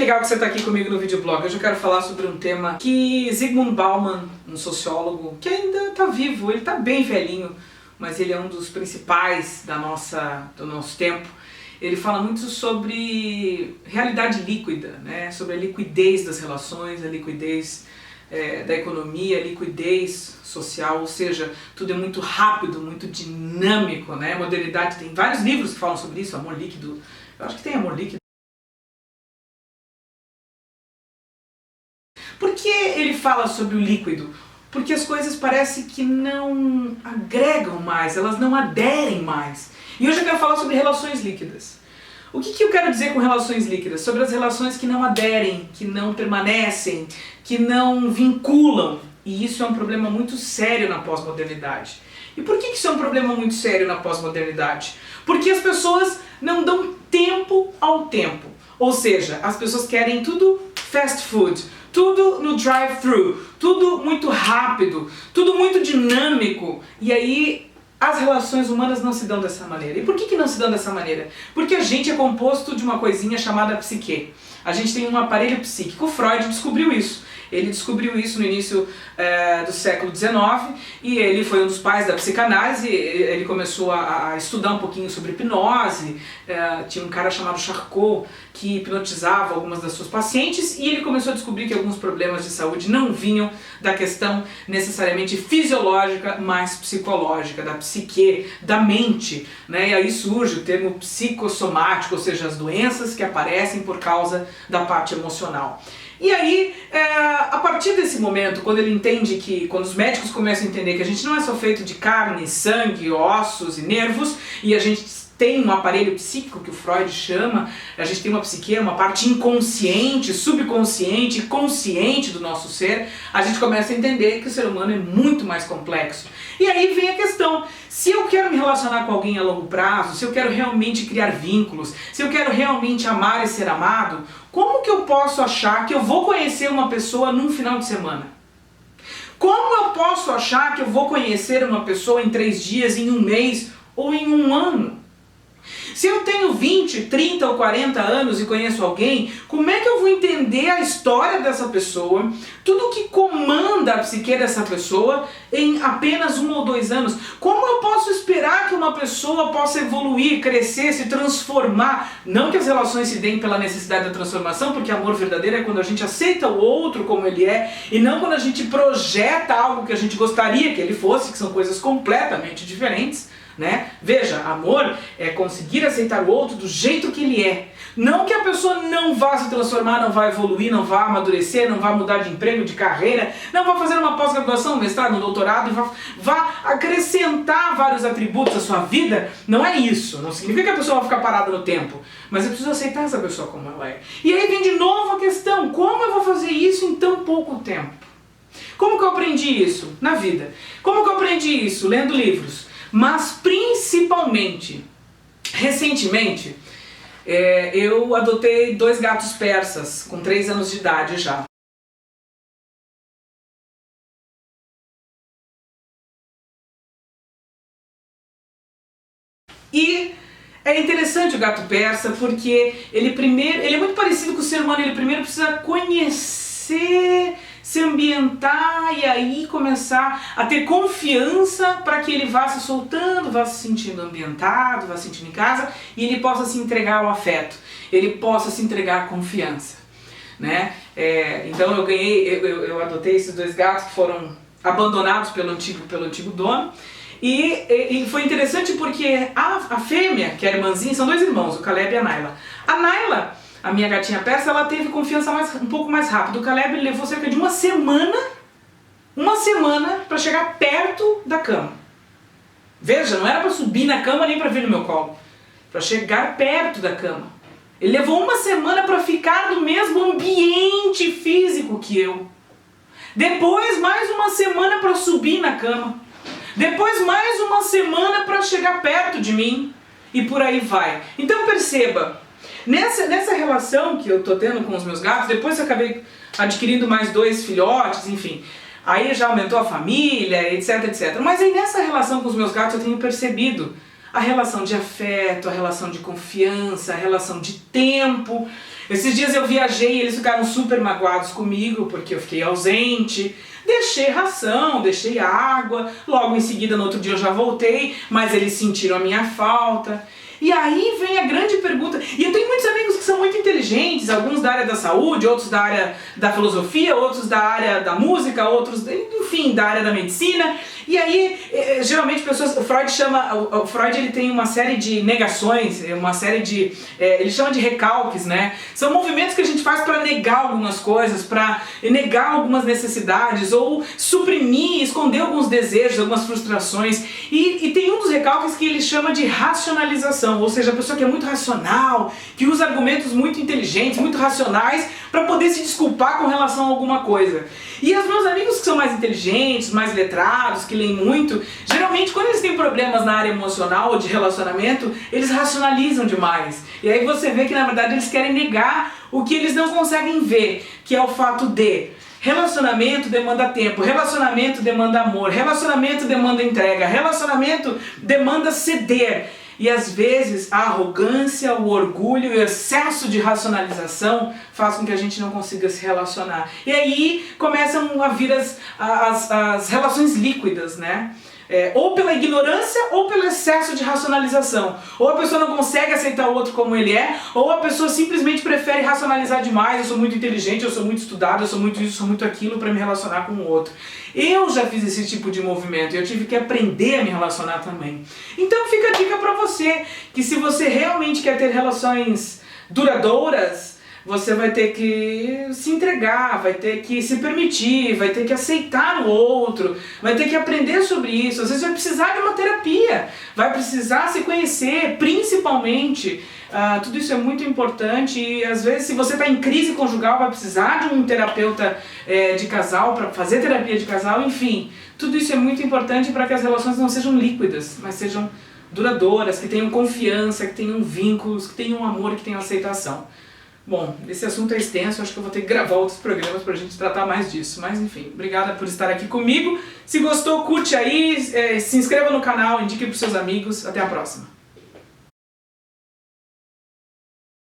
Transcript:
legal que você está aqui comigo no videoblog. Hoje eu quero falar sobre um tema que Zygmunt Bauman, um sociólogo que ainda está vivo, ele está bem velhinho, mas ele é um dos principais do nosso tempo. Ele fala muito sobre realidade líquida, né? Sobre a liquidez das relações, a liquidez da economia, a liquidez social, ou seja, tudo é muito rápido, muito dinâmico, né? A modernidade, tem vários livros que falam sobre isso, Amor Líquido, eu acho que tem Amor Líquido. Por que ele fala sobre o líquido? Porque as coisas parecem que não agregam mais, elas não aderem mais. E hoje eu quero falar sobre relações líquidas. O que eu quero dizer com relações líquidas? Sobre as relações que não aderem, que não permanecem, que não vinculam. E isso é um problema muito sério na pós-modernidade. E por que isso é um problema muito sério na pós-modernidade? Porque as pessoas não dão tempo ao tempo. Ou seja, as pessoas querem tudo fast food, tudo no drive-thru, tudo muito rápido, tudo muito dinâmico. E aí as relações humanas não se dão dessa maneira. E por que não se dão dessa maneira? Porque a gente é composto de uma coisinha chamada psique. A gente tem um aparelho psíquico. O Freud descobriu isso. Ele descobriu isso no início do século XIX e ele foi um dos pais da psicanálise. Ele começou a estudar um pouquinho sobre hipnose. Tinha um cara chamado Charcot que hipnotizava algumas das suas pacientes e ele começou a descobrir que alguns problemas de saúde não vinham da questão necessariamente fisiológica, mas psicológica, da psique, da mente, né? E aí surge o termo psicossomático, ou seja, as doenças que aparecem por causa da parte emocional. E aí, a partir desse momento, quando ele entende que, quando os médicos começam a entender que a gente não é só feito de carne, sangue, ossos e nervos, e a gente tem um aparelho psíquico que o Freud chama, a gente tem uma psique, uma parte inconsciente, subconsciente, consciente do nosso ser, a gente começa a entender que o ser humano é muito mais complexo. E aí vem a questão, se eu quero me relacionar com alguém a longo prazo, se eu quero realmente criar vínculos, se eu quero realmente amar e ser amado, como que eu posso achar que eu vou conhecer uma pessoa num final de semana? Como eu posso achar que eu vou conhecer uma pessoa em 3 dias, em 1 mês ou em 1 ano? Se eu tenho 20, 30 ou 40 anos e conheço alguém, como é que eu vou entender a história dessa pessoa, tudo que comanda a psique dessa pessoa em apenas 1 ou 2 anos? Como eu posso esperar que uma pessoa possa evoluir, crescer, se transformar? Não que as relações se deem pela necessidade da transformação, porque amor verdadeiro é quando a gente aceita o outro como ele é, e não quando a gente projeta algo que a gente gostaria que ele fosse, que são coisas completamente diferentes. Né? Veja, amor é conseguir aceitar o outro do jeito que ele é. Não que a pessoa não vá se transformar, não vá evoluir, não vá amadurecer, não vá mudar de emprego, de carreira, não vá fazer uma pós-graduação, um mestrado, um doutorado, e vá acrescentar vários atributos à sua vida. Não é isso. Não significa que a pessoa vai ficar parada no tempo. Mas eu preciso aceitar essa pessoa como ela é. E aí vem de novo a questão, como eu vou fazer isso em tão pouco tempo? Como que eu aprendi isso na vida? Como que eu aprendi isso? Lendo livros. Mas principalmente, recentemente, eu adotei 2 gatos persas com 3 anos de idade já. E é interessante o gato persa porque ele é muito parecido com o ser humano, ele primeiro precisa conhecer, se ambientar e aí começar a ter confiança para que ele vá se soltando, vá se sentindo ambientado, vá se sentindo em casa e ele possa se entregar ao afeto, ele possa se entregar à confiança, né? Então eu adotei esses 2 gatos que foram abandonados pelo antigo dono e foi interessante porque a fêmea, que é a irmãzinha, são 2 irmãos, o Caleb e a Naila. A Naila, a minha gatinha persa, ela teve confiança um pouco mais rápido. O Caleb levou cerca de uma semana para chegar perto da cama. Veja, não era para subir na cama nem para vir no meu colo, para chegar perto da cama. Ele levou 1 semana para ficar no mesmo ambiente físico que eu. Depois mais 1 semana para subir na cama. Depois mais 1 semana para chegar perto de mim. E por aí vai. Então perceba, nessa relação que eu tô tendo com os meus gatos, depois eu acabei adquirindo mais 2 filhotes, enfim. Aí já aumentou a família, etc, etc. Mas aí nessa relação com os meus gatos eu tenho percebido a relação de afeto, a relação de confiança, a relação de tempo. Esses dias eu viajei e eles ficaram super magoados comigo porque eu fiquei ausente. Deixei ração, deixei água, logo em seguida no outro dia eu já voltei, mas eles sentiram a minha falta. E aí vem a grande pergunta, e eu tenho muitos amigos que são muito inteligentes, alguns da área da saúde, outros da área da filosofia, outros da área da música, outros, enfim, da área da medicina. E aí, geralmente pessoas, o Freud ele tem uma série de negações, uma série de, ele chama de recalques, né? São movimentos que a gente faz para negar algumas coisas, para negar algumas necessidades, ou suprimir, esconder alguns desejos, algumas frustrações. E tem um dos recalques que ele chama de racionalização, ou seja, a pessoa que é muito racional, que usa argumentos muito inteligentes, muito racionais, para poder se desculpar com relação a alguma coisa. E os meus amigos que são mais inteligentes, mais letrados, que leem muito, geralmente quando eles têm problemas na área emocional ou de relacionamento, eles racionalizam demais. E aí você vê que na verdade eles querem negar o que eles não conseguem ver, que é o fato de relacionamento demanda tempo, relacionamento demanda amor, relacionamento demanda entrega, relacionamento demanda ceder. E às vezes a arrogância, o orgulho e o excesso de racionalização faz com que a gente não consiga se relacionar. E aí começam a vir as relações líquidas, né? Ou pela ignorância ou pelo excesso de racionalização. Ou a pessoa não consegue aceitar o outro como ele é, ou a pessoa simplesmente prefere racionalizar demais. Eu sou muito inteligente, eu sou muito estudado, eu sou muito isso, eu sou muito aquilo para me relacionar com o outro. Eu já fiz esse tipo de movimento e eu tive que aprender a me relacionar também. Então fica a dica para você, que se você realmente quer ter relações duradouras, você vai ter que se entregar, vai ter que se permitir, vai ter que aceitar o outro, vai ter que aprender sobre isso. Às vezes vai precisar de uma terapia, vai precisar se conhecer, principalmente. Tudo isso é muito importante e às vezes se você está em crise conjugal vai precisar de um terapeuta de casal para fazer terapia de casal, enfim. Tudo isso é muito importante para que as relações não sejam líquidas, mas sejam duradouras, que tenham confiança, que tenham vínculos, que tenham amor, que tenham aceitação. Bom, esse assunto é extenso, acho que eu vou ter que gravar outros programas pra gente tratar mais disso. Mas enfim, obrigada por estar aqui comigo. Se gostou, curte aí, se inscreva no canal, indique pros seus amigos. Até a próxima.